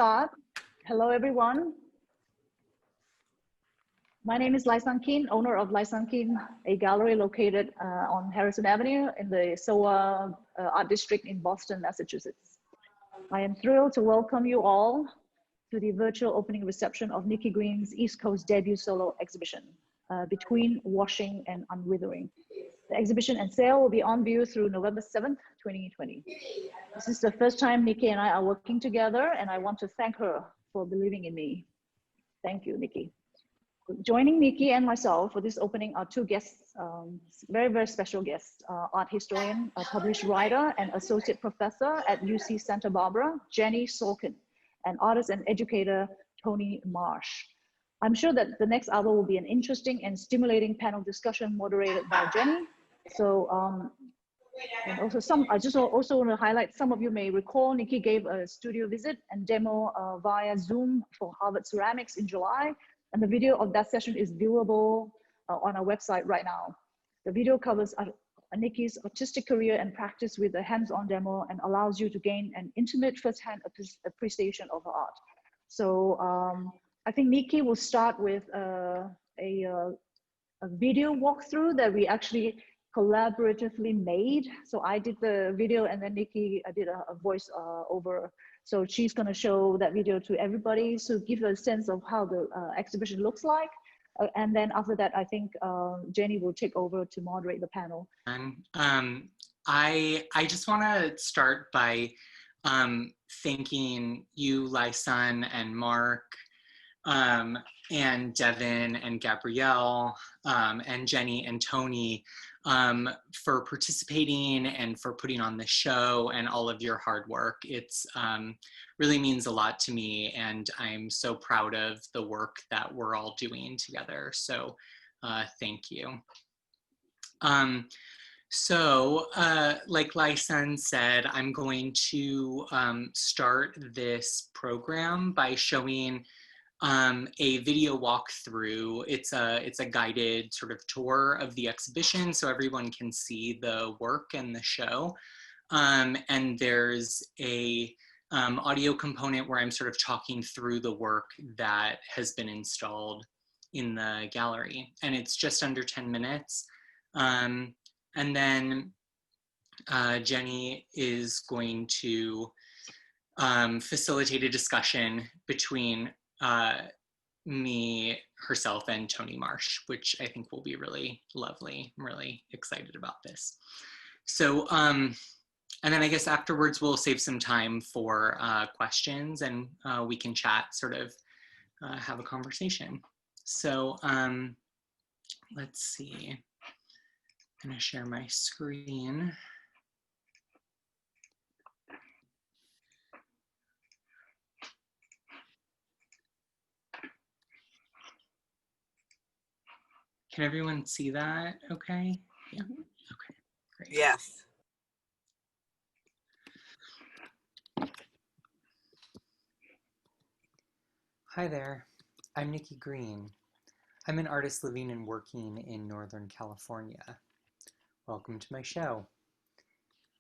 start. Hello, everyone. My name is LaiSun Keane, owner of LaiSun Keane, a gallery located on Harrison Avenue in the SoA Art District in Boston, Massachusetts. I am thrilled to welcome you all to the virtual opening reception of Nicki Green's East Coast debut solo exhibition, Between Washing and Unwithering. The exhibition and sale will be on view through November 7th, 2020. This is the first time Nicki and I are working together, and I want to thank her for believing in me. Thank you, Nicki. Joining Nicki and myself for this opening are two guests, very, very special guests, art historian, a published writer, and associate professor at UC Santa Barbara, Jenni Sorkin, and artist and educator, Tony Marsh. I'm sure that the next hour will be an interesting and stimulating panel discussion moderated by Jenni. So, and also I just also want to highlight, some of you may recall Nicki gave a studio visit and demo via Zoom for Harvard Ceramics in July. And the video of that session is viewable on our website right now. The video covers Nicki's artistic career and practice with a hands-on demo and allows you to gain an intimate first-hand appreciation of her art. So I think Nicki will start with a video walkthrough that we actually collaboratively made. So I did the video and then Nicki did a voice over. So she's going to show that video to everybody, so give a sense of how the exhibition looks like. And then after that, I think Jenni will take over to moderate the panel. I just want to start by thanking you, LaiSun and Mark, and Devin and Gabrielle, and Jenni and Tony for participating and for putting on the show and all of your hard work. It's really means a lot to me, and I'm so proud of the work that we're all doing together. So thank you. Like LaiSun said, I'm going to start this program by showing a video walkthrough. It's a guided sort of tour of the exhibition so everyone can see the work and the show. And there's a audio component where I'm sort of talking through the work that has been installed in the gallery. And it's just under 10 minutes. And then Jenni is going to facilitate a discussion between me, herself, and Tony Marsh, which I think will be really lovely. I'm really excited about this. So, and then I guess afterwards we'll save some time for questions, and we can chat, sort of have a conversation. So let's see. I'm gonna share my screen. Can everyone see that okay? Yeah, okay, great. Yes. Hi there, I'm Nicki Green. I'm an artist living and working in Northern California. Welcome to my show.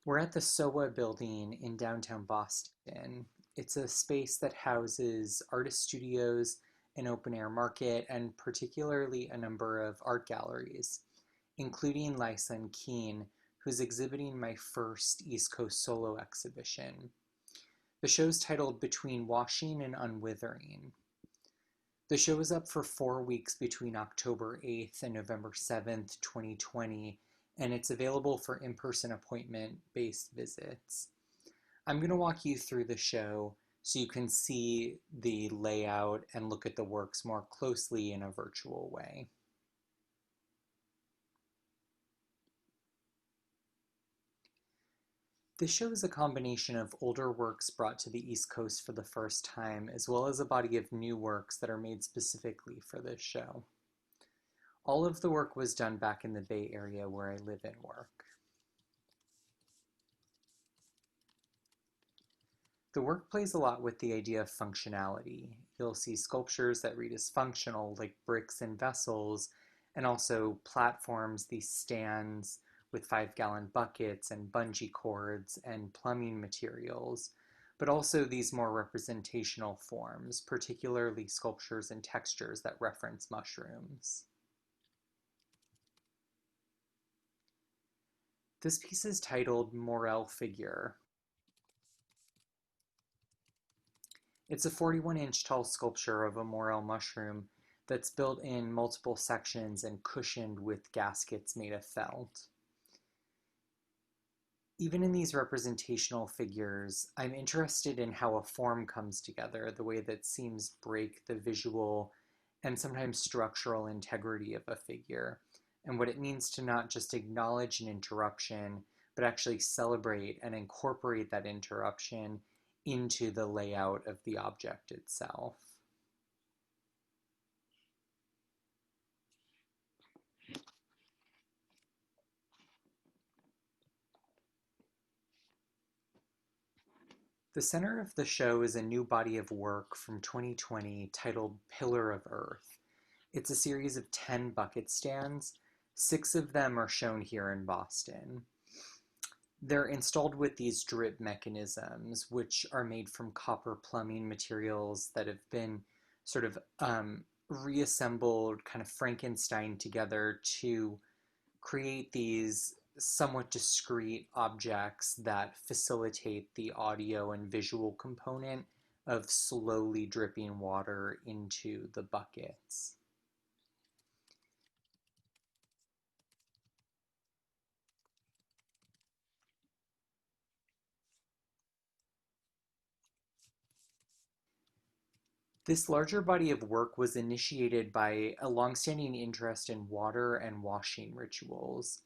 We're at the SoA building in downtown Boston. It's a space that houses artist studios, an open-air market, and particularly a number of art galleries, including LaiSun Keane, who's exhibiting my first East Coast solo exhibition. The show's titled Between Washing and Unwithering. The show is up for 4 weeks between October 8th and November 7th, 2020, and it's available for in-person appointment-based visits. I'm going to walk you through the show so you can see the layout and look at the works more closely in a virtual way. This show is a combination of older works brought to the East Coast for the first time, as well as a body of new works that are made specifically for this show. All of the work was done back in the Bay Area where I live and work. The work plays a lot with the idea of functionality. You'll see sculptures that read as functional, like bricks and vessels, and also platforms, these stands with 5-gallon buckets and bungee cords and plumbing materials, but also these more representational forms, particularly sculptures and textures that reference mushrooms. This piece is titled OREL Figure. It's a 41-inch tall sculpture of a OREL mushroom that's built in multiple sections and cushioned with gaskets made of felt. Even in these representational figures, I'm interested in how a form comes together, the way that seams break the visual and sometimes structural integrity of a figure, and what it means to not just acknowledge an interruption, but actually celebrate and incorporate that interruption into the layout of the object itself. The center of the show is a new body of work from 2020 titled Pillar of Earth. It's a series of 10 bucket stands. 6 of them are shown here in Boston. They're installed with these drip mechanisms, which are made from copper plumbing materials that have been sort of reassembled, kind of Frankenstein together to create these somewhat discrete objects that facilitate the audio and visual component of slowly dripping water into the buckets. This larger body of work was initiated by a longstanding interest in water and washing rituals.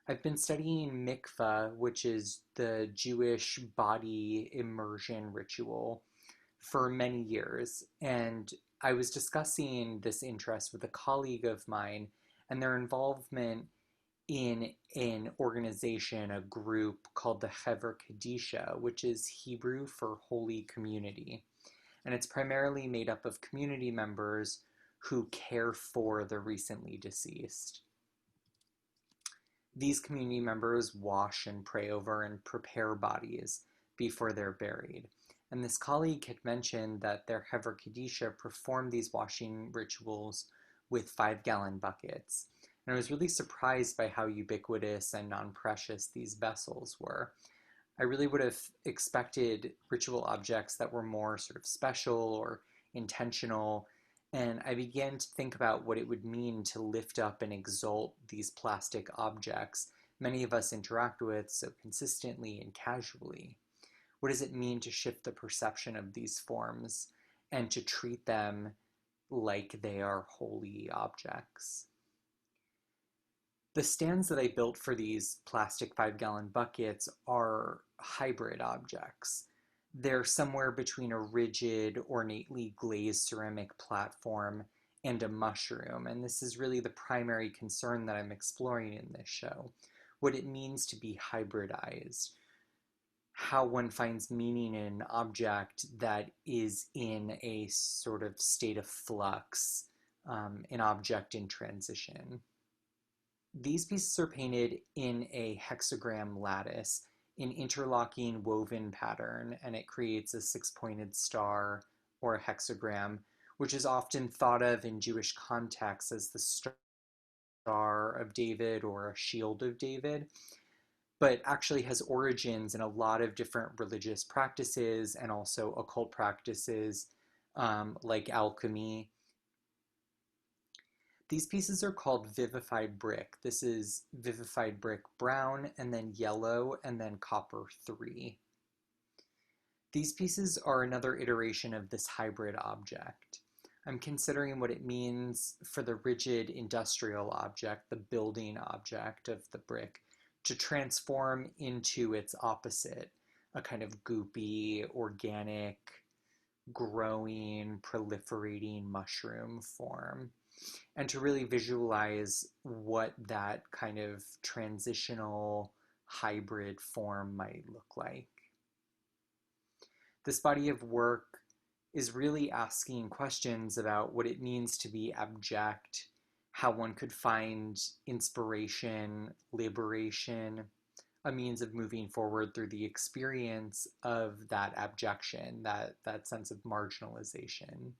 I've been studying mikveh, which is the Jewish body immersion ritual, for many years, and I was discussing this interest with a colleague of mine and their involvement in an organization, a group called the Hever Kadisha, which is Hebrew for Holy Community. And it's primarily made up of community members who care for the recently deceased. These community members wash and pray over and prepare bodies before they're buried. And this colleague had mentioned that their Hever Kadisha performed these washing rituals with 5-gallon buckets. And I was really surprised by how ubiquitous and non-precious these vessels were. I really would have expected ritual objects that were more sort of special or intentional, and I began to think about what it would mean to lift up and exalt these plastic objects many of us interact with so consistently and casually. What does it mean to shift the perception of these forms and to treat them like they are holy objects? The stands that I built for these plastic 5-gallon buckets are hybrid objects. They're somewhere between a rigid, ornately glazed ceramic platform and a mushroom, and this is really the primary concern that I'm exploring in this show. What it means to be hybridized, how one finds meaning in an object that is in a sort of state of flux, an object in transition. These pieces are painted in a hexagram lattice, an interlocking woven pattern, and it creates a 6-pointed star or a hexagram, which is often thought of in Jewish contexts as the Star of David or a Shield of David, but actually has origins in a lot of different religious practices and also occult practices like alchemy. These pieces are called vivified brick. This is vivified brick brown, and then yellow, and then copper 3. These pieces are another iteration of this hybrid object. I'm considering what it means for the rigid industrial object, the building object of the brick, to transform into its opposite, a kind of goopy, organic, growing, proliferating mushroom form, and to really visualize what that kind of transitional hybrid form might look like. This body of work is really asking questions about what it means to be abject, how one could find inspiration, liberation, a means of moving forward through the experience of that abjection, that sense of marginalization.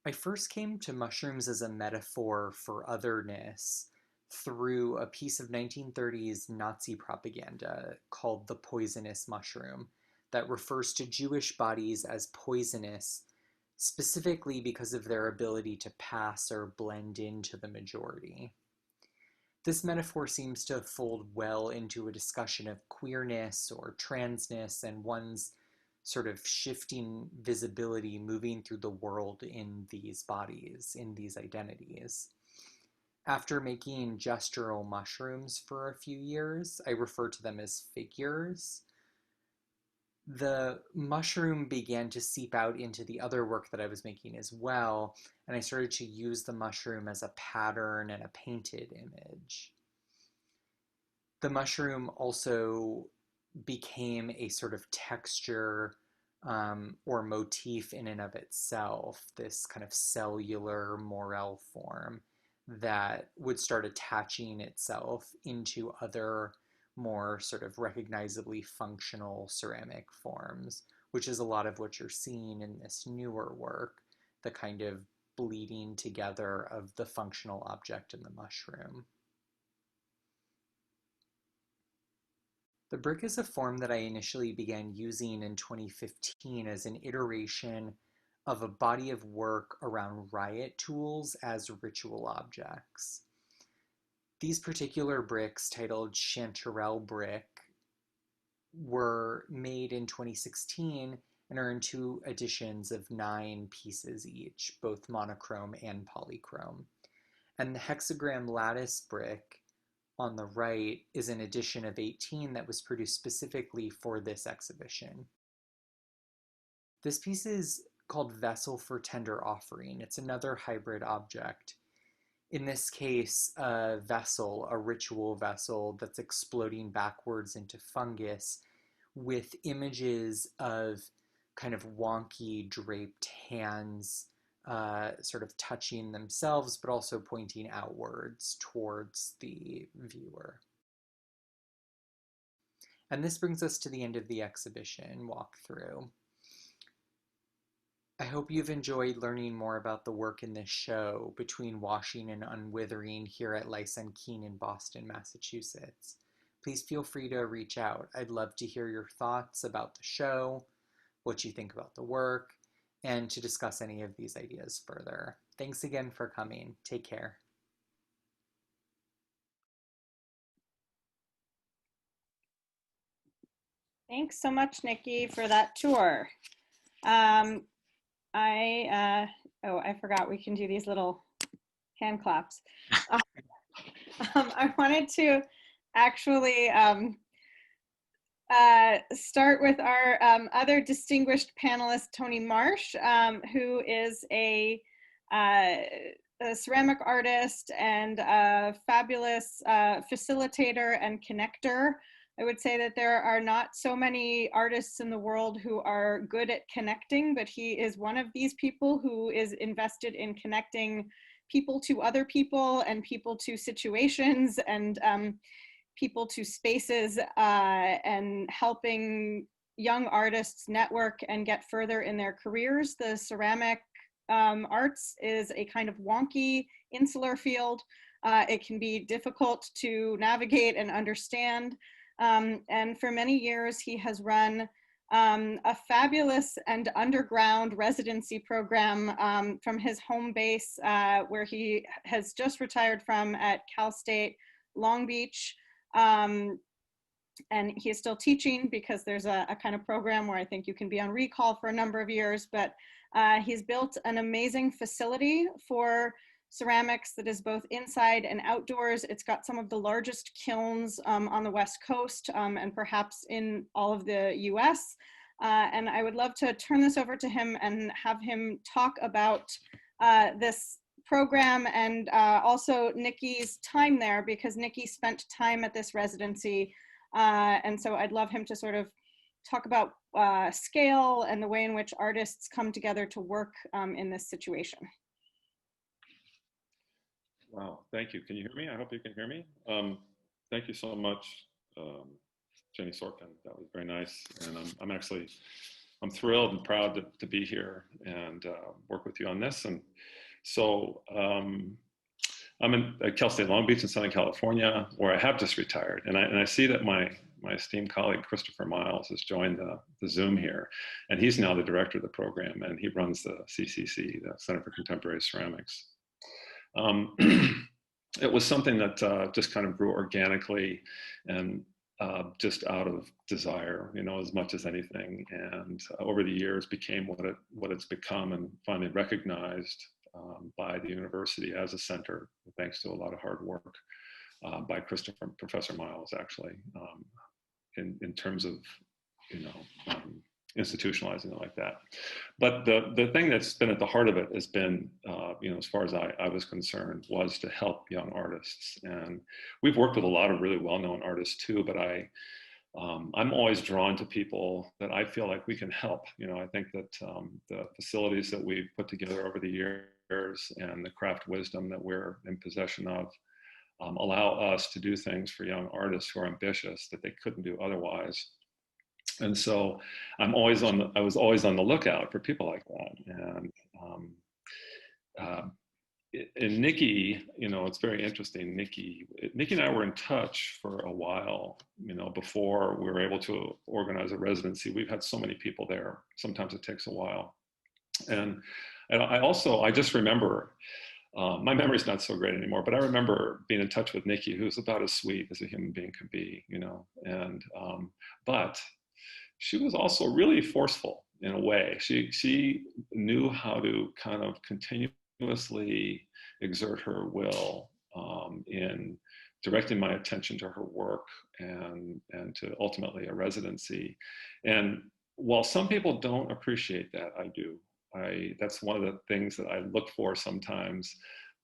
I first came to mushrooms as a metaphor for otherness through a piece of 1930s Nazi propaganda called The Poisonous Mushroom that refers to Jewish bodies as poisonous, specifically because of their ability to pass or blend into the majority. This metaphor seems to fold well into a discussion of queerness or transness and one's sort of shifting visibility moving through the world in these bodies, in these identities. After making gestural mushrooms for a few years, I refer to them as figures. The mushroom began to seep out into the other work that I was making as well, and I started to use the mushroom as a pattern and a painted image. The mushroom also became a sort of texture or motif in and of itself, this kind of cellular OREL form that would start attaching itself into other more sort of recognizably functional ceramic forms, which is a lot of what you're seeing in this newer work, the kind of bleeding together of the functional object and the mushroom. The brick is a form that I initially began using in 2015 as an iteration of a body of work around riot tools as ritual objects. These particular bricks, titled Chanterelle brick, were made in 2016 and are in 2 editions of 9 pieces each, both monochrome and polychrome. And the hexagram lattice brick on the right is an edition of 18 that was produced specifically for this exhibition. This piece is called Vessel for Tender Offering. It's another hybrid object. In this case, a vessel, a ritual vessel that's exploding backwards into fungus with images of kind of wonky draped hands sort of touching themselves, but also pointing outwards towards the viewer. And this brings us to the end of the exhibition walkthrough. I hope you've enjoyed learning more about the work in this show between washing and unwithering here at LaiSun Keane in Boston, Massachusetts. Please feel free to reach out. I'd love to hear your thoughts about the show, what you think about the work, and to discuss any of these ideas further. Thanks again for coming. Take care. Thanks so much, Nicki, for that tour. I forgot we can do these little hand claps. I wanted to actually start with our other distinguished panelist, Tony Marsh, who is a ceramic artist and a fabulous facilitator and connector. I would say that there are not so many artists in the world who are good at connecting, but he is one of these people who is invested in connecting people to other people and people to situations and people to spaces and helping young artists network and get further in their careers. The ceramic arts is a kind of wonky, insular field. It can be difficult to navigate and understand. And for many years, he has run a fabulous and underground residency program from his home base, where he has just retired from at Cal State Long Beach. And he is still teaching because there's a kind of program where I think you can be on recall for a number of years, but he's built an amazing facility for ceramics that is both inside and outdoors. It's got some of the largest kilns on the West Coast and perhaps in all of the US. And I would love to turn this over to him and have him talk about this program and also Nicki's time there, because Nicki spent time at this residency And so I'd love him to sort of talk about scale and the way in which artists come together to work in this situation. Wow, thank you. Can you hear me? I hope you can hear me. Thank you so much, Jenni Sorkin. That was very nice. And I'm thrilled and proud to be here and work with you on this. And so I'm at Cal State Long Beach in Southern California, where I have just retired. And I see that my esteemed colleague, Christopher Miles, has joined the Zoom here. And he's now the director of the program, and he runs the CCC, the Center for Contemporary Ceramics. It was something that just kind of grew organically and just out of desire, you know, as much as anything. And over the years became what it's become, and finally recognized by the university as a center, thanks to a lot of hard work by Professor Miles, actually, in terms of, you know, institutionalizing it like that. But the thing that's been at the heart of it has been, you know, as far as I was concerned, was to help young artists. And we've worked with a lot of really well-known artists too, but I'm always drawn to people that I feel like we can help. You know, I think that the facilities that we've put together over the years and the craft wisdom that we're in possession of allow us to do things for young artists who are ambitious that they couldn't do otherwise. And so I was always on the lookout for people like that. And Nicki, you know, it's very interesting. Nicki and I were in touch for a while, you know, before we were able to organize a residency. We've had so many people there. Sometimes it takes a while. And I just remember, my memory's not so great anymore, but I remember being in touch with Nicki, who's about as sweet as a human being could be, you know, and, but she was also really forceful in a way. She knew how to kind of continuously exert her will in directing my attention to her work and to ultimately a residency. And while some people don't appreciate that, I do. That's one of the things that I look for sometimes,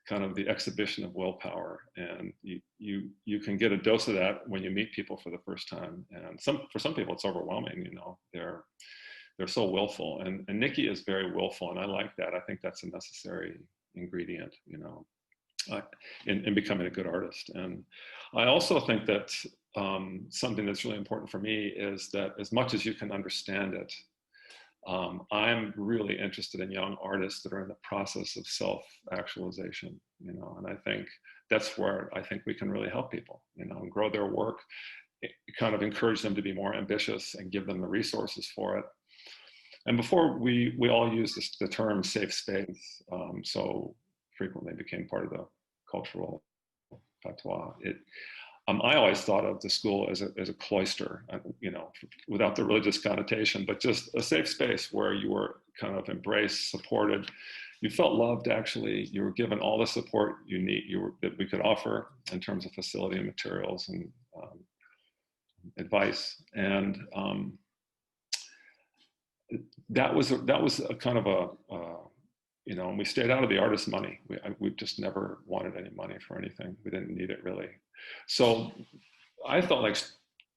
kind of the exhibition of willpower. And you can get a dose of that when you meet people for the first time. And for some people it's overwhelming, you know, they're so willful. And Nicki is very willful, and I like that. I think that's a necessary ingredient, you know, in becoming a good artist. And I also think that something that's really important for me is that as much as you can understand it, I'm really interested in young artists that are in the process of self-actualization, you know, and I think that's where I think we can really help people, you know, and grow their work, kind of encourage them to be more ambitious and give them the resources for it. And before we all use the term safe space so frequently became part of the cultural patois. I always thought of the school as a cloister, you know, without the religious connotation, but just a safe space where you were kind of embraced, supported. You felt loved, actually. You were given all the support you need, that we could offer in terms of facility and materials and advice. And that was a kind of you know, and we stayed out of the artist's money. We just never wanted any money for anything. We didn't need it, really. So I felt like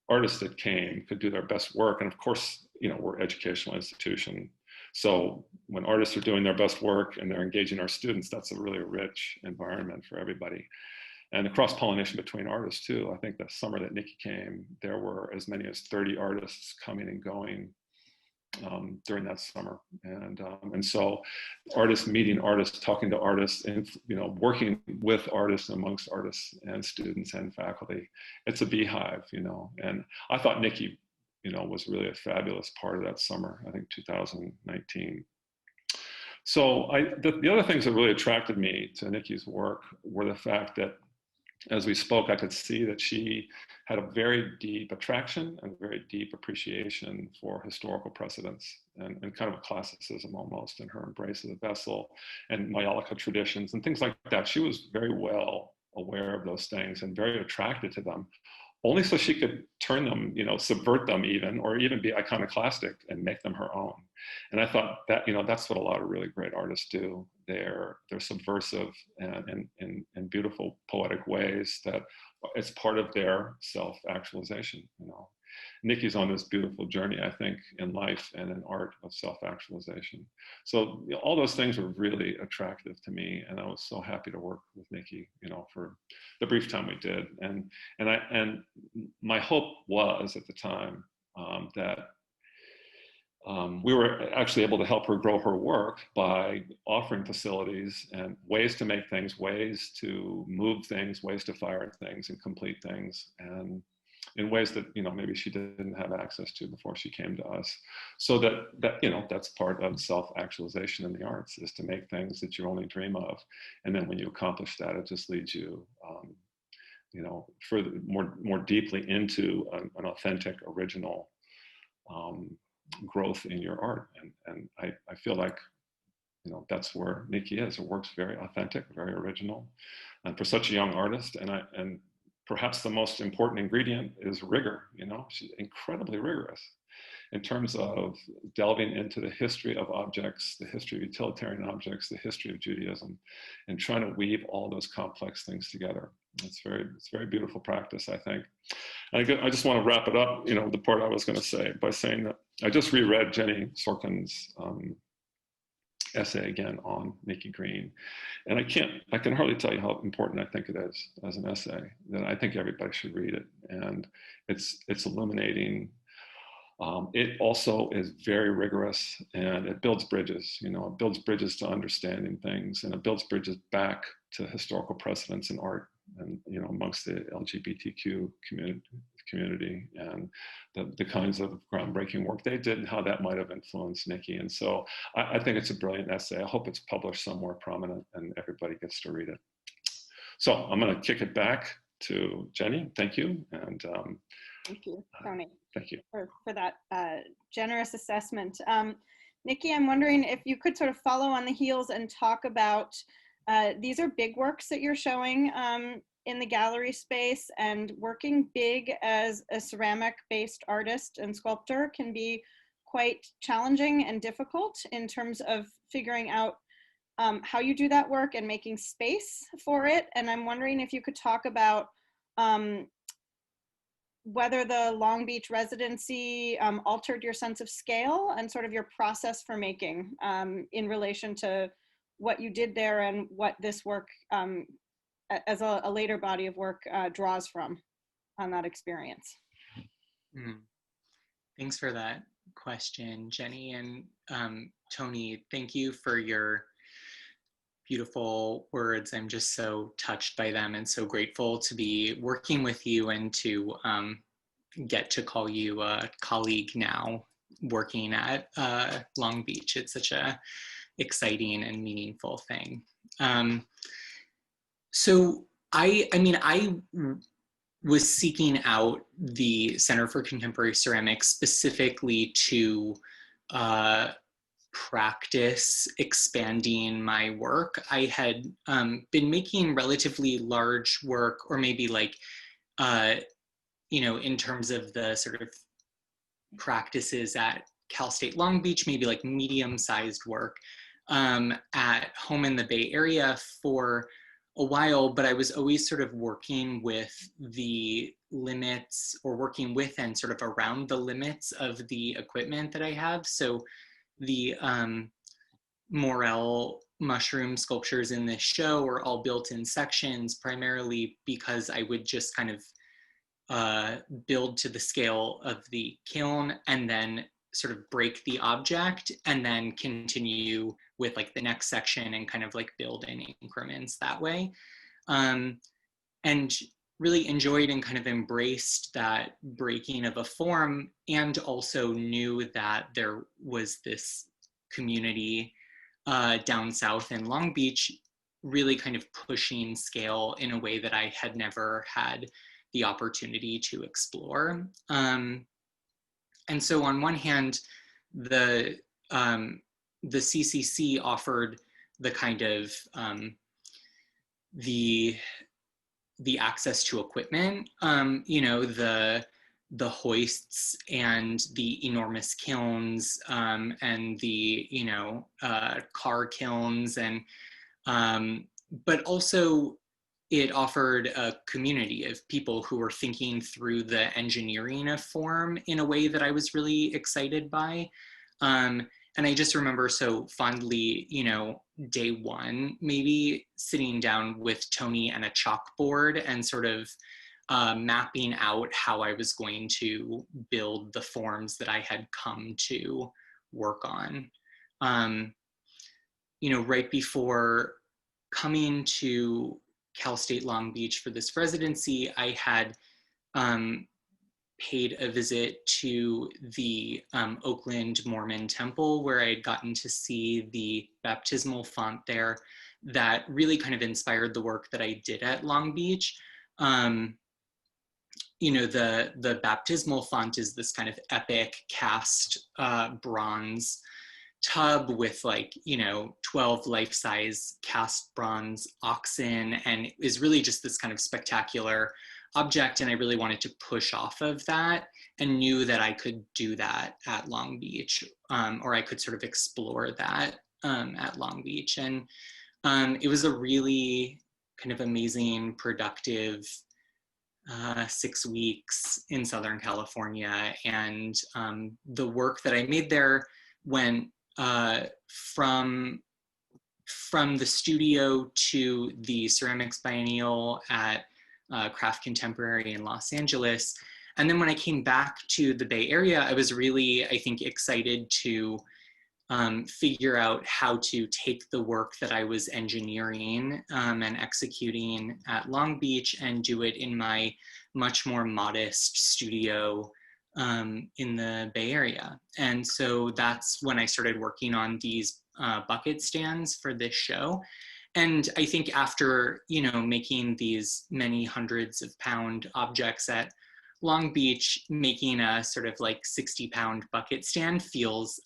artists that came could do their best work. And of course, you know, we're an educational institution. So when artists are doing their best work and they're engaging our students, that's a really rich environment for everybody. And the cross-pollination between artists too. I think the summer that Nicki came, there were as many as 30 artists coming and going during that summer. And so artists meeting artists, talking to artists, and, you know, working with artists, amongst artists and students and faculty. It's a beehive, you know. And I thought Nicki, you know, was really a fabulous part of that summer, I think 2019. So the other things that really attracted me to Nicki's work were the fact that as we spoke, I could see that she had a very deep attraction and very deep appreciation for historical precedents and kind of a classicism almost in her embrace of the vessel and Maiolica traditions and things like that. She was very well aware of those things and very attracted to them, only so she could turn them, you know, subvert them even, or even be iconoclastic and make them her own. And I thought that, you know, that's what a lot of really great artists do. They're subversive and in beautiful poetic ways that it's part of their self-actualization, you know. Nicki's on this beautiful journey, I think, in life and in art of self-actualization. So, you know, all those things were really attractive to me, and I was so happy to work with Nicki, you know, for the brief time we did. And my hope was at the time that we were actually able to help her grow her work by offering facilities and ways to make things, ways to move things, ways to fire things and complete things, and in ways that, you know, maybe she didn't have access to before she came to us. So that you know, that's part of self-actualization in the arts, is to make things that you only dream of, and then when you accomplish that, it just leads you, you know, further, more deeply into an authentic, original growth in your art. And I feel like, you know, that's where Nicki is. Her work's very authentic, very original, and for such a young artist. And perhaps the most important ingredient is rigor. You know, she's incredibly rigorous in terms of delving into the history of objects, the history of utilitarian objects, the history of Judaism, and trying to weave all those complex things together. It's very beautiful practice, I think. And I just want to wrap it up, you know, the part I was going to say, by saying that I just reread Jenni Sorkin's essay again on Nicki Green. And I can hardly tell you how important I think it is as an essay, that I think everybody should read it. And it's illuminating. It also is very rigorous, and it builds bridges, you know, it builds bridges to understanding things, and it builds bridges back to historical precedents in art and, you know, amongst the LGBTQ community and the kinds of groundbreaking work they did and how that might have influenced Nicki. And so I think it's a brilliant essay. I hope it's published somewhere prominent and everybody gets to read it. So I'm going to kick it back to Jenni. Thank you. And thank you, Tony. Thank you for that generous assessment. Nicki, I'm wondering if you could sort of follow on the heels and talk about, these are big works that you're showing in the gallery space, and working big as a ceramic-based artist and sculptor can be quite challenging and difficult in terms of figuring out how you do that work and making space for it. And I'm wondering if you could talk about whether the Long Beach residency altered your sense of scale and sort of your process for making in relation to what you did there and what this work as a later body of work draws from on that experience. Thanks for that question, Jenni. And Tony, thank you for your beautiful words. I'm just so touched by them and so grateful to be working with you and to get to call you a colleague now working at Long Beach. It's such a exciting and meaningful thing. So I mean, I was seeking out the Center for Contemporary Ceramics specifically to practice expanding my work. I had been making relatively large work, or maybe like, you know, in terms of the sort of practices at Cal State Long Beach, maybe like medium-sized work at home in the Bay Area for a while, but I was always sort of working with the limits, or working with and sort of around the limits of the equipment that I have. So the OREL mushroom sculptures in this show are all built in sections, primarily because I would just kind of build to the scale of the kiln and then sort of break the object and then continue with like the next section and kind of like build in increments that way. And really enjoyed and kind of embraced that breaking of a form, and also knew that there was this community down south in Long Beach really kind of pushing scale in a way that I had never had the opportunity to explore. And so on one hand, the CCC offered the kind of the access to equipment, you know, the hoists and the enormous kilns, and the, you know, car kilns, and but also it offered a community of people who were thinking through the engineering of form in a way that I was really excited by. And I just remember so fondly, you know, day one, maybe sitting down with Tony and a chalkboard and sort of mapping out how I was going to build the forms that I had come to work on. You know, right before coming to Cal State Long Beach for this residency, I had paid a visit to the Oakland Mormon Temple, where I had gotten to see the baptismal font there that really kind of inspired the work that I did at Long Beach. You know, the baptismal font is this kind of epic cast bronze tub with, like, you know, 12 life-size cast bronze oxen, and is really just this kind of spectacular object. And I really wanted to push off of that, and knew that I could do that at Long Beach, or I could sort of explore that at Long Beach. And it was a really kind of amazing, productive 6 weeks in Southern California. And the work that I made there went from the studio to the ceramics biennial at Craft Contemporary in Los Angeles. And then when I came back to the Bay Area, I was really, I think, excited to figure out how to take the work that I was engineering and executing at Long Beach and do it in my much more modest studio in the Bay Area. And so that's when I started working on these bucket stands for this show. And I think after, you know, making these many hundreds of pound objects at Long Beach, making a sort of like 60-pound bucket stand feels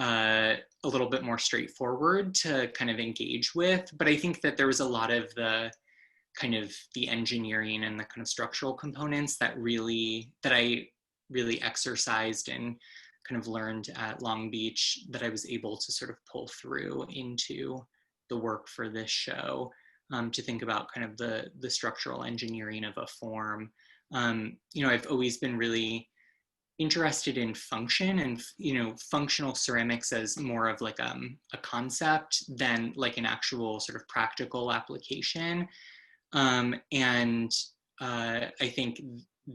a little bit more straightforward to kind of engage with. But I think that there was a lot of the kind of the engineering and the kind of structural components that I really exercised and kind of learned at Long Beach that I was able to sort of pull through into the work for this show, to think about kind of the structural engineering of a form. You know, I've always been really interested in function and, you know, functional ceramics as more of like a concept than like an actual sort of practical application. And I think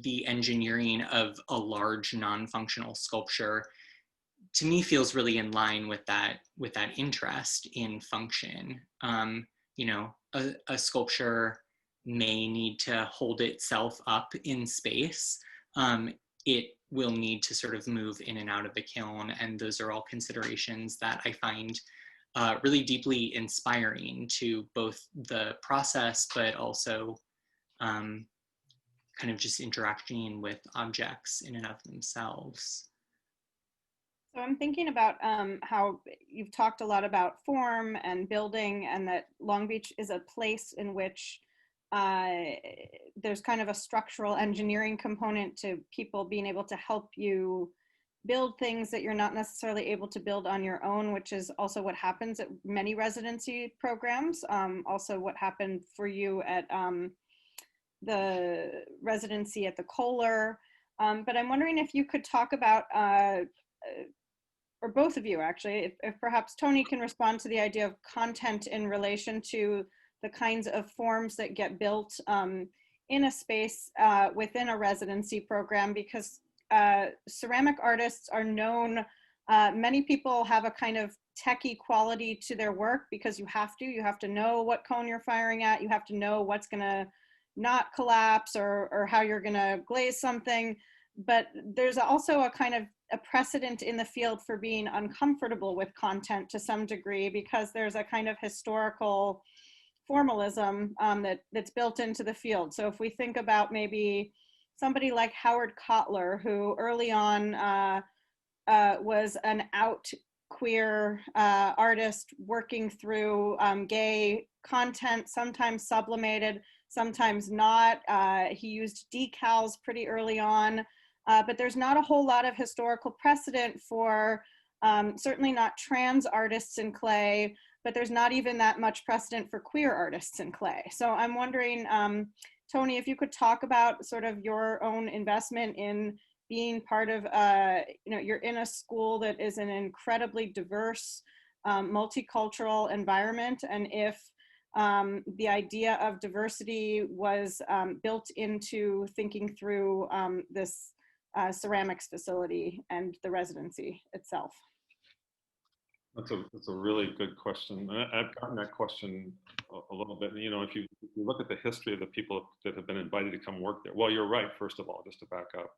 the engineering of a large non-functional sculpture to me feels really in line with that interest in function. You know, a sculpture may need to hold itself up in space. It will need to sort of move in and out of the kiln, and those are all considerations that I find really deeply inspiring to both the process, but also kind of just interacting with objects in and of themselves. So I'm thinking about how you've talked a lot about form and building, and that Long Beach is a place in which there's kind of a structural engineering component to people being able to help you build things that you're not necessarily able to build on your own, which is also what happens at many residency programs. Also what happened for you at the residency at the Kohler. But I'm wondering if you could talk about, or both of you actually, if perhaps Tony can respond to the idea of content in relation to the kinds of forms that get built in a space within a residency program, because ceramic artists are known, many people have a kind of techie quality to their work because you have to know what cone you're firing at, you have to know what's gonna not collapse or how you're gonna glaze something. But there's also a kind of a precedent in the field for being uncomfortable with content to some degree, because there's a kind of historical formalism that's built into the field. So if we think about maybe somebody like Howard Kotler, who early on was an out queer artist working through gay content, sometimes sublimated, sometimes not. He used decals pretty early on, but there's not a whole lot of historical precedent for certainly not trans artists in clay, but there's not even that much precedent for queer artists in clay. So I'm wondering, Tony, if you could talk about sort of your own investment in being part of, you're in a school that is an incredibly diverse, multicultural environment, and if the idea of diversity was built into thinking through this ceramics facility and the residency itself. That's a really good question. I've gotten that question a little bit. You know, if you look at the history of the people that have been invited to come work there, well, you're right, first of all, just to back up.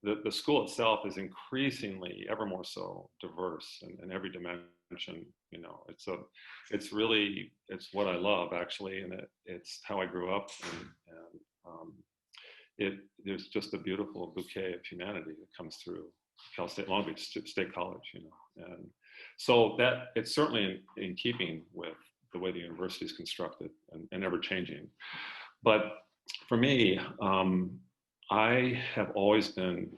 The school itself is increasingly, ever more so, diverse in every dimension. You know, it's what I love, actually, and it's how I grew up, and there's just a beautiful bouquet of humanity that comes through Cal State Long Beach State College, you know, and so that it's certainly in keeping with the way the university is constructed and ever changing. But for me, I have always been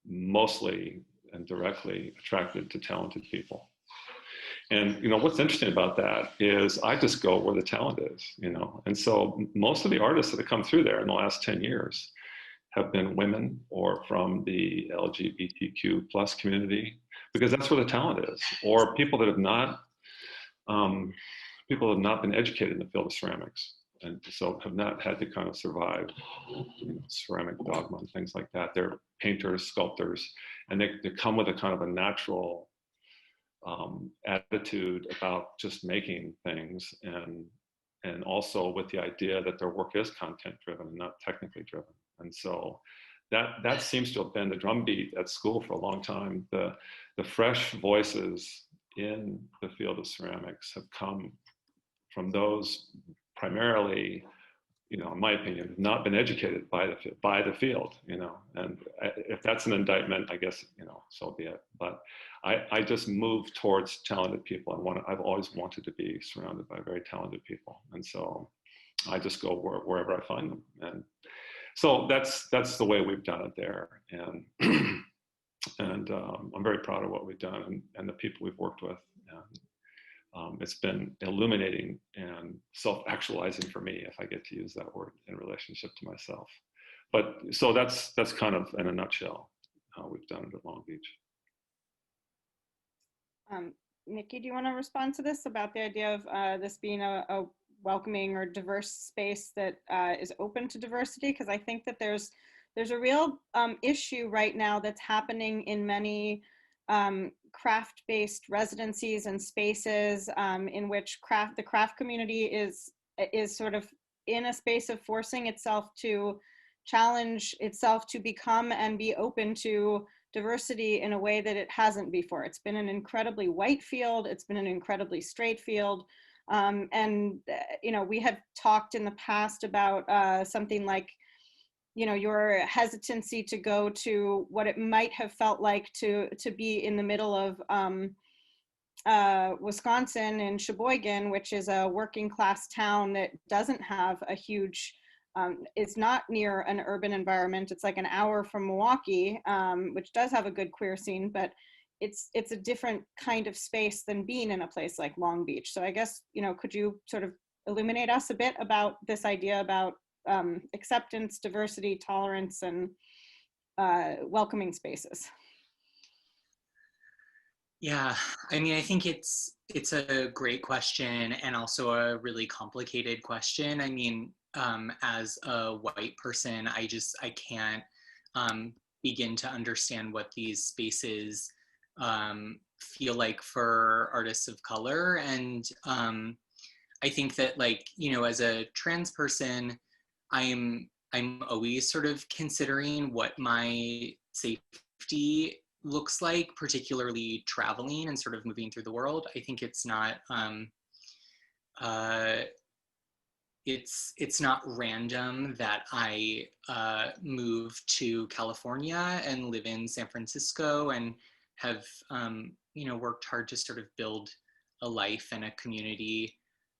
mostly and directly attracted to talented people. And, you know, what's interesting about that is I just go where the talent is, you know. And so most of the artists that have come through there in the last 10 years have been women or from the LGBTQ plus community, because that's where the talent is, or people that have not been educated in the field of ceramics, and so have not had to kind of survive, you know, ceramic dogma and things like that. They're painters, sculptors, and they come with a kind of a natural attitude about just making things, and also with the idea that their work is content driven and not technically driven. And so that seems to have been the drumbeat at school for a long time. The fresh voices in the field of ceramics have come from those primarily, you know, in my opinion, not been educated by the field, you know. And if that's an indictment, I guess, you know, so be it. But I just move towards talented people, and I've always wanted to be surrounded by very talented people, and so I just go wherever I find them. And so that's the way we've done it there, and I'm very proud of what we've done and the people we've worked with. And it's been illuminating and self-actualizing for me, if I get to use that word, in relationship to myself. But so that's kind of in a nutshell how we've done it at Long Beach. Nicki, do you want to respond to this about the idea of this being a welcoming or diverse space that is open to diversity? Because I think that there's a real issue right now that's happening in many craft-based residencies and spaces in which the craft community is sort of in a space of forcing itself to challenge itself to become and be open to diversity in a way that it hasn't before. It's been an incredibly white field. It's been an incredibly straight field. And, you know, we had talked in the past about something like, you know, your hesitancy to go to what it might have felt like to be in the middle of Wisconsin in Sheboygan, which is a working class town that doesn't have a huge, it's not near an urban environment. It's like an hour from Milwaukee, which does have a good queer scene, but it's a different kind of space than being in a place like Long Beach. So I guess, you know, could you sort of illuminate us a bit about this idea about acceptance, diversity, tolerance, and welcoming spaces? Yeah, I mean, I think it's a great question and also a really complicated question. I mean, as a white person, I can't begin to understand what these spaces feel like for artists of color. And I think that, like, you know, as a trans person, I'm always sort of considering what my safety looks like, particularly traveling and sort of moving through the world. I think it's not it's not random that I moved to California and live in San Francisco and have you know, worked hard to sort of build a life and a community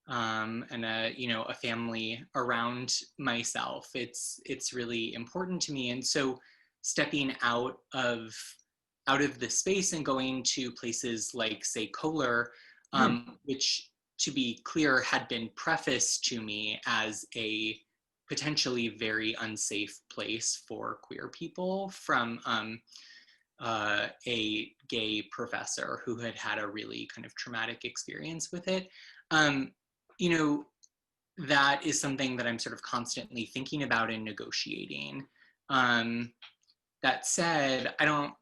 and a, you know, a family around myself. It's really important to me. And so stepping out of the space and going to places like, say, Kohler, which, to be clear, had been prefaced to me as a potentially very unsafe place for queer people from a gay professor who had had a really kind of traumatic experience with it. You know, that is something that I'm sort of constantly thinking about and negotiating. That said, I don't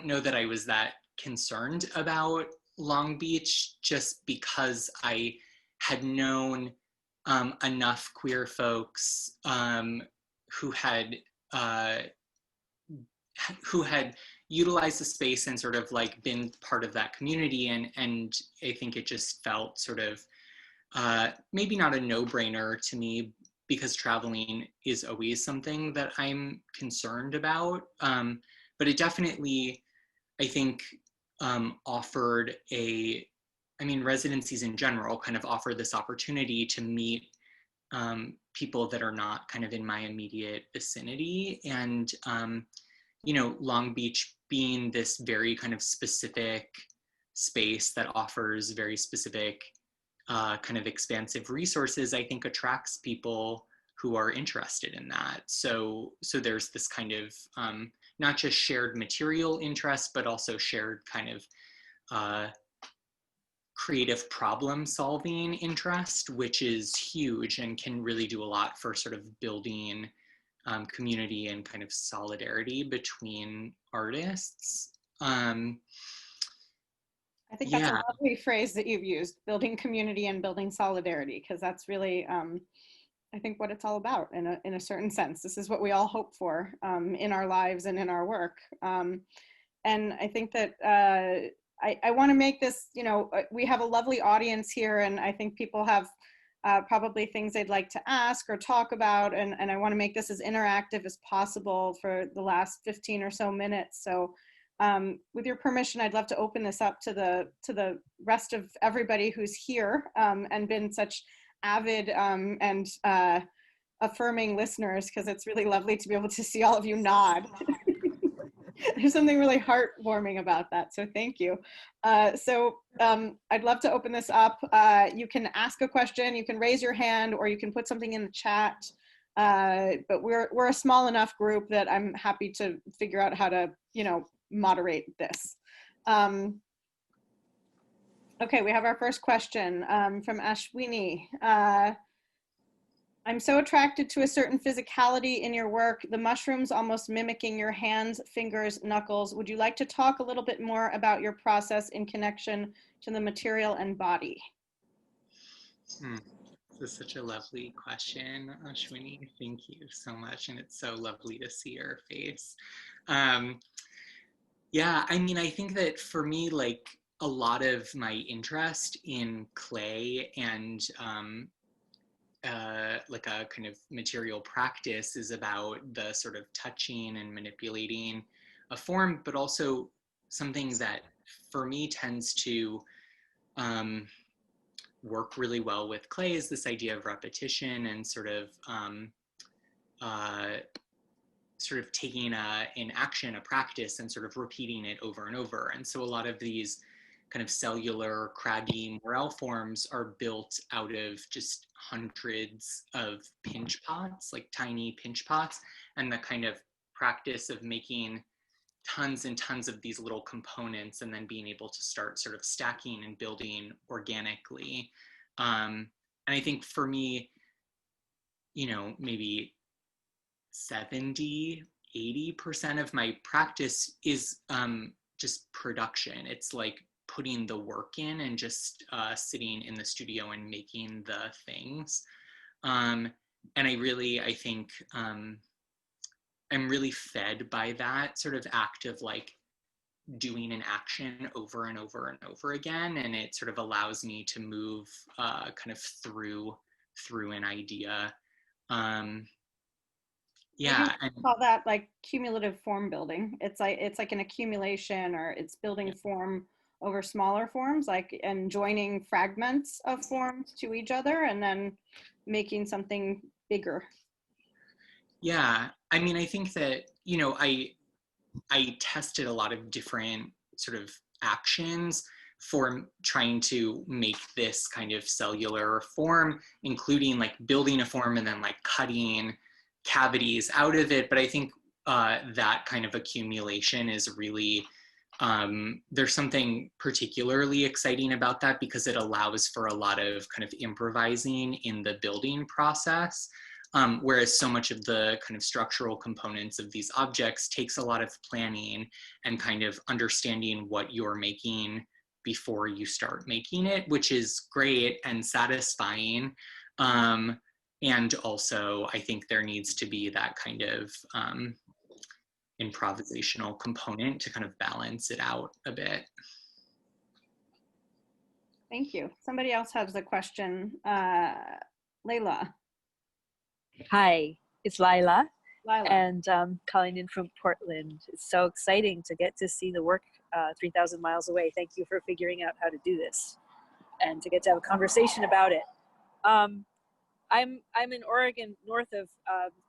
know that I was that concerned about Long Beach, just because I had known enough queer folks who had utilized the space and sort of like been part of that community, and I think it just felt sort of maybe not a no-brainer to me, because traveling is always something that I'm concerned about, but it definitely, I think, offered residencies in general kind of offer this opportunity to meet people that are not kind of in my immediate vicinity. And, you know, Long Beach being this very kind of specific space that offers very specific kind of expansive resources, I think attracts people who are interested in that. So there's this kind of not just shared material interest, but also shared kind of creative problem solving interest, which is huge and can really do a lot for sort of building community and kind of solidarity between artists. I think that's a lovely phrase that you've used, building community and building solidarity, because that's really, I think, what it's all about in a certain sense. This is what we all hope for in our lives and in our work. And I think that I want to make this, you know, we have a lovely audience here, and I think people have probably things they'd like to ask or talk about, and I want to make this as interactive as possible for the last 15 or so minutes. So with your permission, I'd love to open this up to the rest of everybody who's here and been such avid and affirming listeners, because it's really lovely to be able to see all of you nod. There's something really heartwarming about that, so thank you. I'd love to open this up. You can ask a question, you can raise your hand, or you can put something in the chat. But we're a small enough group that I'm happy to figure out how to, you know, moderate this. Okay, we have our first question from Ashwini. I'm so attracted to a certain physicality in your work, the mushrooms almost mimicking your hands, fingers, knuckles. Would you like to talk a little bit more about your process in connection to the material and body? This is such a lovely question, Ashwini. Thank you so much. And it's so lovely to see your face. Yeah, I mean, I think that for me, like, a lot of my interest in clay and like a kind of material practice is about the sort of touching and manipulating a form, but also something that for me tends to work really well with clay is this idea of repetition and sort of taking in action a practice and sort of repeating it over and over. And so a lot of these kind of cellular, craggy OREL forms are built out of just hundreds of pinch pots, like tiny pinch pots, and the kind of practice of making tons and tons of these little components and then being able to start sort of stacking and building organically. And I think for me, you know, maybe 70, 80% of my practice is just production. It's like putting the work in and just sitting in the studio and making the things. And I think I'm really fed by that sort of act of like doing an action over and over and over again. And it sort of allows me to move kind of through an idea. Yeah, I call that like cumulative form building. It's like an accumulation, or it's building form over smaller forms, like, and joining fragments of forms to each other and then making something bigger. Yeah, I mean, I think that, you know, I tested a lot of different sort of actions for trying to make this kind of cellular form, including like building a form and then like cutting cavities out of it. But I think that kind of accumulation is really, there's something particularly exciting about that because it allows for a lot of kind of improvising in the building process. Whereas so much of the kind of structural components of these objects takes a lot of planning and kind of understanding what you're making before you start making it, which is great and satisfying. And also, I think there needs to be that kind of improvisational component to kind of balance it out a bit. Thank you. Somebody else has a question. Layla. Hi, it's Lila, Lila. and calling in from Portland. It's so exciting to get to see the work 3,000 miles away. Thank you for figuring out how to do this and to get to have a conversation about it. I'm in Oregon, north of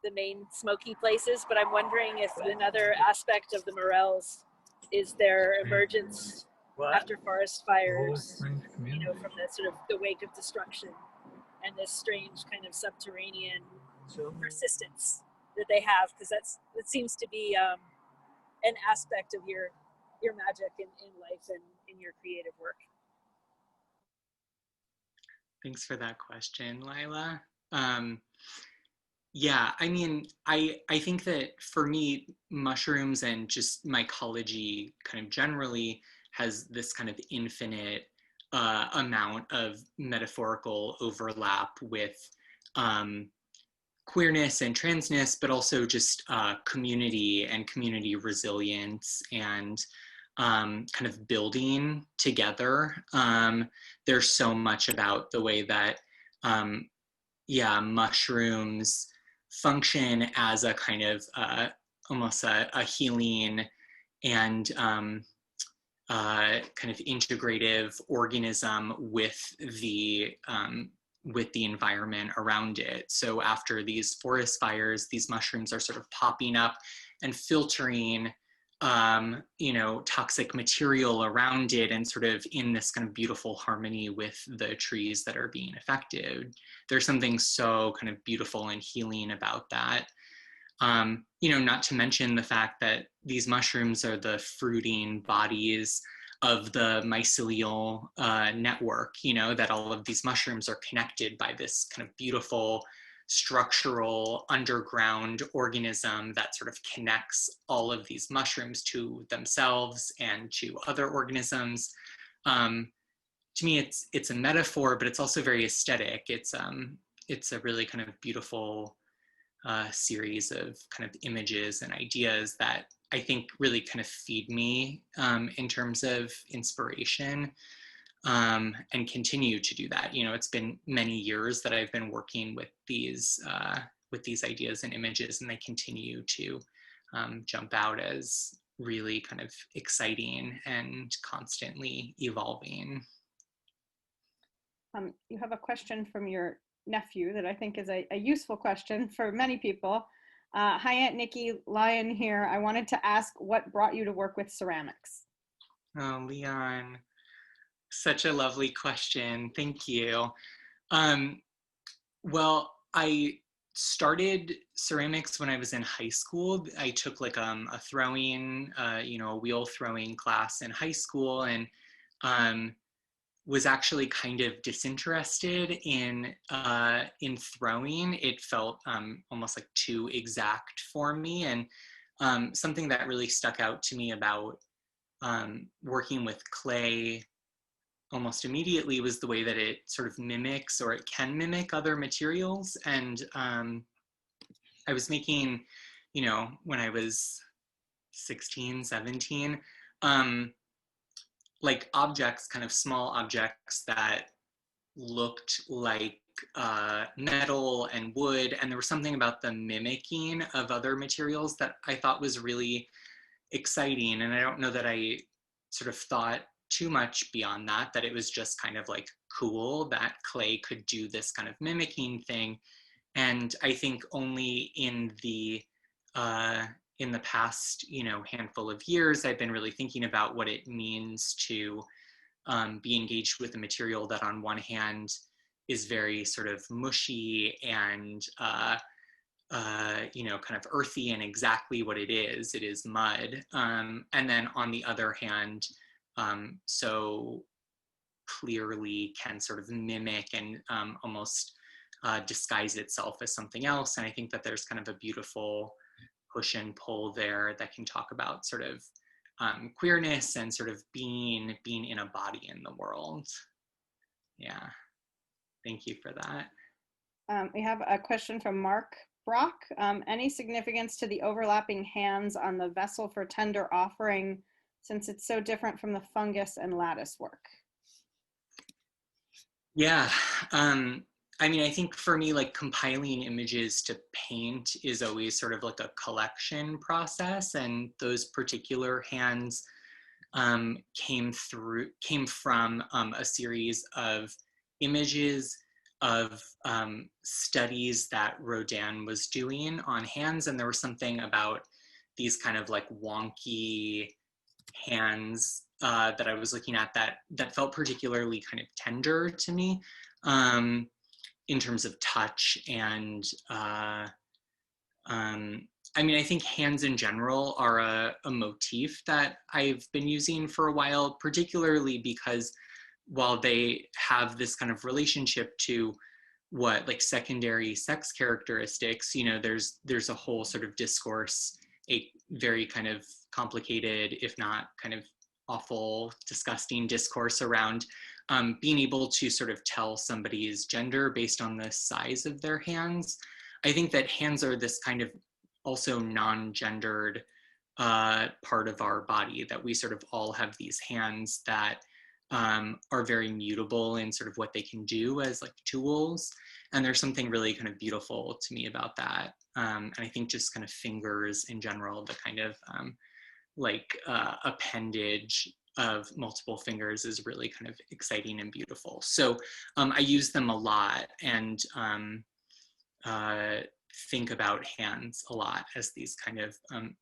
the main smoky places, but I'm wondering if another aspect of the morels is their emergence after forest fires, you know, from the sort of the wake of destruction and this strange kind of subterranean persistence that they have, because it seems to be an aspect of your magic in life and in your creative work. Thanks for that question, Lila. Yeah, I mean, I think that for me, mushrooms and just mycology kind of generally has this kind of infinite amount of metaphorical overlap with queerness and transness, but also just community and community resilience and kind of building together. There's so much about the way that, mushrooms function as a kind of almost a healing and kind of integrative organism with the environment around it. So after these forest fires, these mushrooms are sort of popping up and filtering, toxic material around it and sort of in this kind of beautiful harmony with the trees that are being affected. There's something so kind of beautiful and healing about that. Not to mention the fact that these mushrooms are the fruiting bodies of the mycelial network, that all of these mushrooms are connected by this kind of beautiful structural underground organism that sort of connects all of these mushrooms to themselves and to other organisms. To me, it's a metaphor, but it's also very aesthetic. It's a really kind of beautiful series of kind of images and ideas that I think really kind of feed me in terms of inspiration, and continue to do that. It's been many years that I've been working with these ideas and images, and they continue to jump out as really kind of exciting and constantly evolving. You have a question from your nephew that I think is a useful question for many people. Hi, Aunt Nicki, Lion here. I wanted to ask what brought you to work with ceramics? Oh, Leon, such a lovely question. Thank you. Well, I started ceramics when I was in high school. I took like a throwing, a wheel throwing class in high school, and was actually kind of disinterested in throwing. It felt almost like too exact for me, and something that really stuck out to me about working with clay almost immediately was the way that it sort of mimics, or it can mimic, other materials. And I was making, when I was 16, 17, like objects, kind of small objects that looked like metal and wood. And there was something about the mimicking of other materials that I thought was really exciting. And I don't know that I sort of thought too much beyond that, that it was just kind of like cool that clay could do this kind of mimicking thing. And I think only in the past, you know, handful of years, I've been really thinking about what it means to be engaged with a material that on one hand is very sort of mushy and, you know, kind of earthy and exactly what it is mud. And then on the other hand, so clearly can sort of mimic and almost disguise itself as something else. And I think that there's kind of a beautiful push and pull there that can talk about sort of queerness and sort of being in a body in the world. Yeah, thank you for that. We have a question from Mark Brock. Any significance to the overlapping hands on the vessel for tender offering, since it's so different from the fungus and lattice work? Yeah, I mean, I think for me, like compiling images to paint is always sort of like a collection process, and those particular hands came from a series of images of studies that Rodin was doing on hands, and there was something about these kind of like wonky hands that I was looking at that felt particularly kind of tender to me in terms of touch. And I mean, I think hands in general are a motif that I've been using for a while, particularly because while they have this kind of relationship to what like secondary sex characteristics, you know, there's a whole sort of discourse, a very kind of complicated, if not kind of awful, disgusting discourse around being able to sort of tell somebody's gender based on the size of their hands. I think that hands are this kind of also non-gendered part of our body, that we sort of all have these hands that are very mutable in sort of what they can do as like tools. And there's something really kind of beautiful to me about that. And I think just kind of fingers in general, the kind of appendage of multiple fingers is really kind of exciting and beautiful. So I use them a lot, and think about hands a lot as these kind of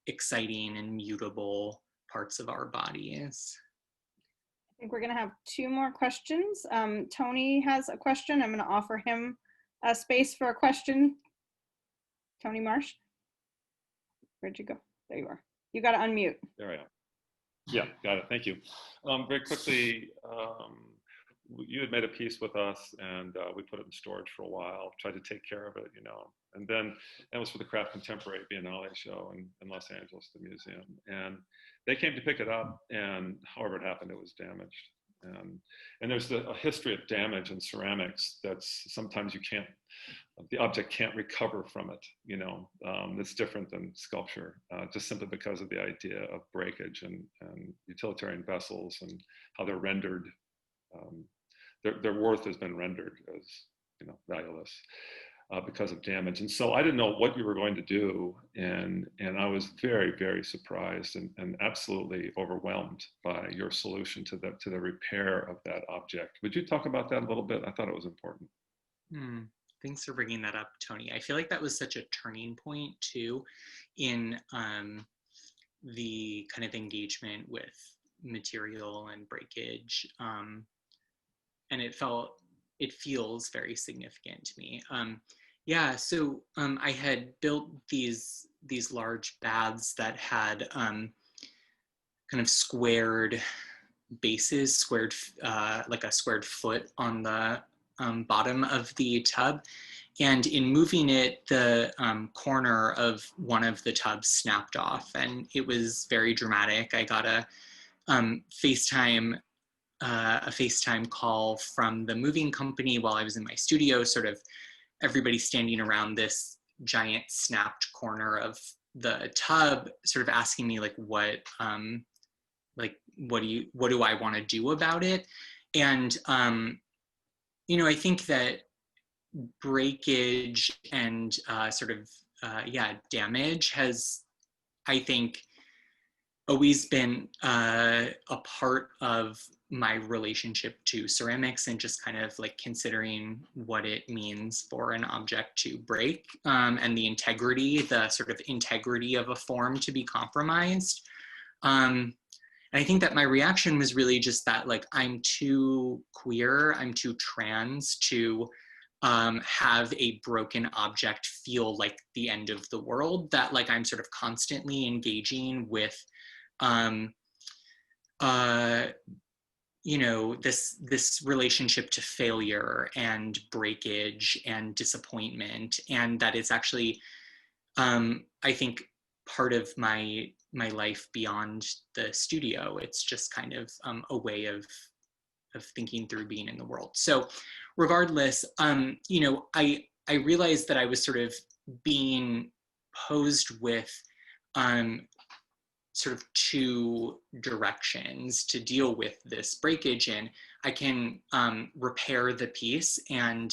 exciting and mutable parts of our bodies. I think we're going to have two more questions. Tony has a question. I'm going to offer him a space for a question. Tony Marsh, where'd you go? There you are. You got to unmute. There I am. Yeah, got it. Thank you. Very quickly, you had made a piece with us, and we put it in storage for a while, tried to take care of it, you know. And then that was for the Craft Contemporary Biennale show in Los Angeles, the museum. And they came to pick it up, and however it happened, it was damaged. And there's a history of damage in ceramics that's sometimes the object can't recover from it, you know. It's different than sculpture, just simply because of the idea of breakage and utilitarian vessels and how they're rendered. Their worth has been rendered as, you know, valueless because of damage. And so I didn't know what you were going to do, and I was very, very surprised and absolutely overwhelmed by your solution to the repair of that object. Would you talk about that a little bit? I thought it was important. Thanks for bringing that up, Tony. I feel like that was such a turning point too in the kind of engagement with material and breakage. And it feels very significant to me. Yeah, so I had built these large baths that had kind of squared bases, like a squared foot on the bottom of the tub. And in moving it, the corner of one of the tubs snapped off, and it was very dramatic. I got a FaceTime call from the moving company while I was in my studio, sort of everybody standing around this giant snapped corner of the tub, sort of asking me like, what do I want to do about it? And, you know, I think that breakage and damage has, I think, always been a part of my relationship to ceramics and just kind of like considering what it means for an object to break, and the integrity, the sort of integrity of a form to be compromised. And I think that my reaction was really just that, like, I'm too queer, I'm too trans to have a broken object feel like the end of the world, that like I'm sort of constantly engaging with you know, this relationship to failure and breakage and disappointment, and that it's actually, I think, part of my life beyond the studio. It's just kind of a way of thinking through being in the world. So, regardless, you know, I realized that I was sort of being posed with sort of two directions to deal with this breakage in. I can repair the piece and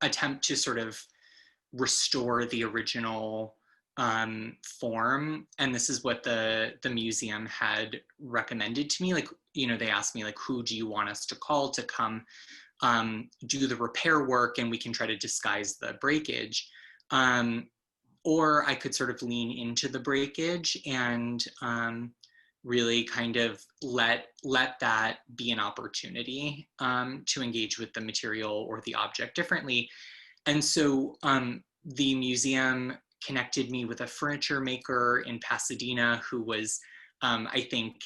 attempt to sort of restore the original form. And this is what the museum had recommended to me. Like, you know, they asked me, like, who do you want us to call to come do the repair work, and we can try to disguise the breakage. Or I could sort of lean into the breakage and really kind of let that be an opportunity to engage with the material or the object differently. And so the museum connected me with a furniture maker in Pasadena who was, I think,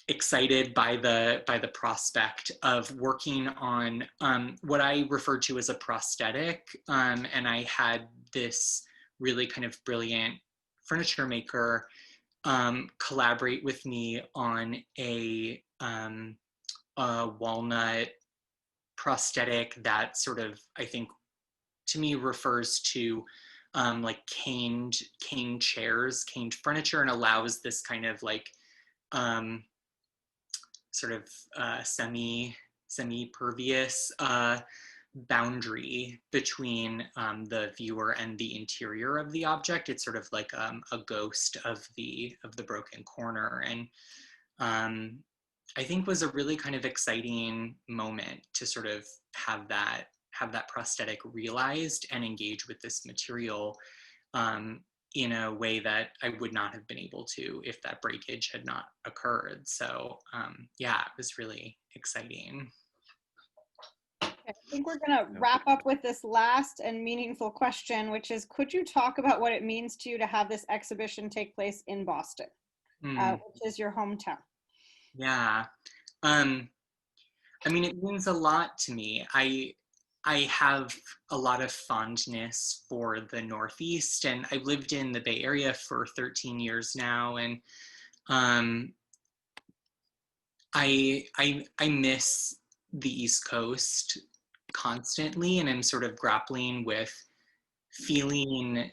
excited by the prospect of working on what I refer to as a prosthetic. And I had this really kind of brilliant furniture maker collaborate with me on a walnut prosthetic that sort of, I think, to me refers to like caned chairs, caned furniture, and allows this kind of like sort of semi-pervious boundary between the viewer and the interior of the object. It's sort of like a ghost of the broken corner, and I think was a really kind of exciting moment to sort of have that prosthetic realized and engage with this material in a way that I would not have been able to if that breakage had not occurred. So yeah, it was really exciting. Okay, I think we're gonna wrap up with this last and meaningful question, which is, could you talk about what it means to you to have this exhibition take place in Boston, which is your hometown? Yeah, I mean, it means a lot to me. I have a lot of fondness for the Northeast, and I've lived in the Bay Area for 13 years now, and I miss the East Coast constantly, and I'm sort of grappling with feeling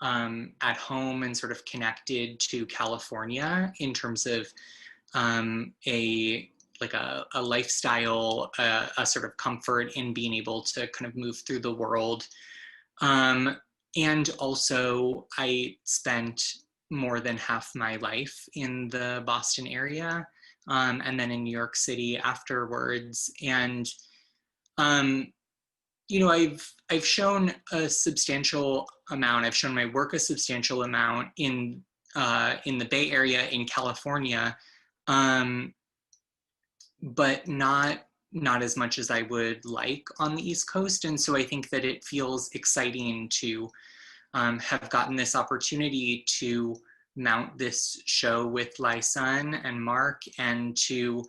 at home and sort of connected to California in terms of a lifestyle, a sort of comfort in being able to kind of move through the world. And also I spent more than half my life in the Boston area, and then in New York City afterwards. And, you know, I've shown a substantial amount, I've shown my work a substantial amount in the Bay Area in California, but not as much as I would like on the East Coast. And so I think that it feels exciting to have gotten this opportunity to mount this show with LaiSun and Mark, and to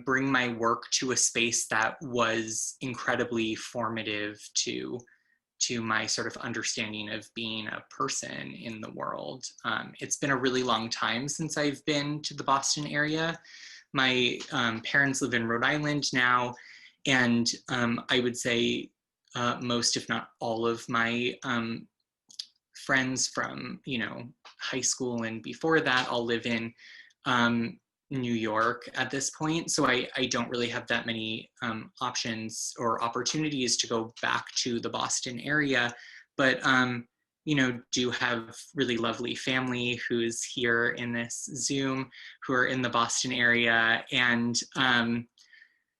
bring my work to a space that was incredibly formative to my sort of understanding of being a person in the world. It's been a really long time since I've been to the Boston area. My parents live in Rhode Island now, and I would say most, if not all, of my friends from, you know, high school and before that all live in New York at this point. So I don't really have that many options or opportunities to go back to the Boston area. But you know, do have really lovely family who's here in this Zoom, who are in the Boston area. And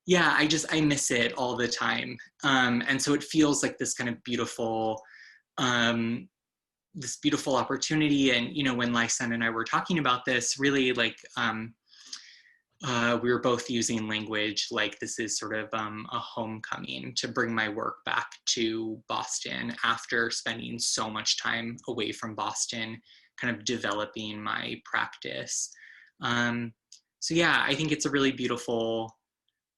yeah, I miss it all the time. And so it feels like this kind of beautiful, this beautiful opportunity. And, you know, when LaiSun and I were talking about this, really like, we were both using language like this is sort of a homecoming to bring my work back to Boston after spending so much time away from Boston, kind of developing my practice. So yeah, I think it's a really beautiful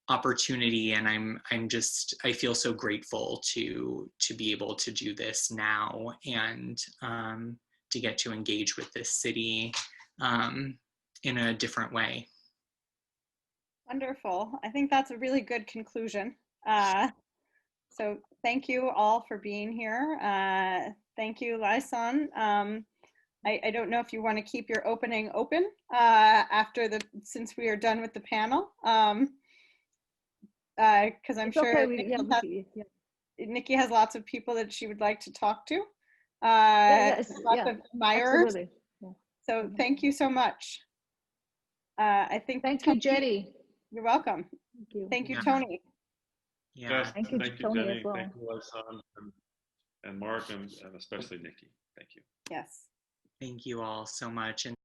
opportunity, and I feel so grateful to be able to do this now and to get to engage with this city in a different way. Wonderful. I think that's a really good conclusion. So thank you all for being here. Thank you, LaiSun. I don't know if you want to keep your opening open since we are done with the panel. Because I'm It's sure okay. Nicki has lots of people that she would like to talk to. Yes, Lots of admirers. absolutely. Yeah. So thank you so much. I think Thank you, Jenni. You're welcome. Thank you. Thank you, Yeah. Tony. Yeah. Yes, Thank you, Tony, Jenni. as well. Thank you, LaiSun, and Mark, and especially Nicki. Thank you. Yes. Thank you all so much. And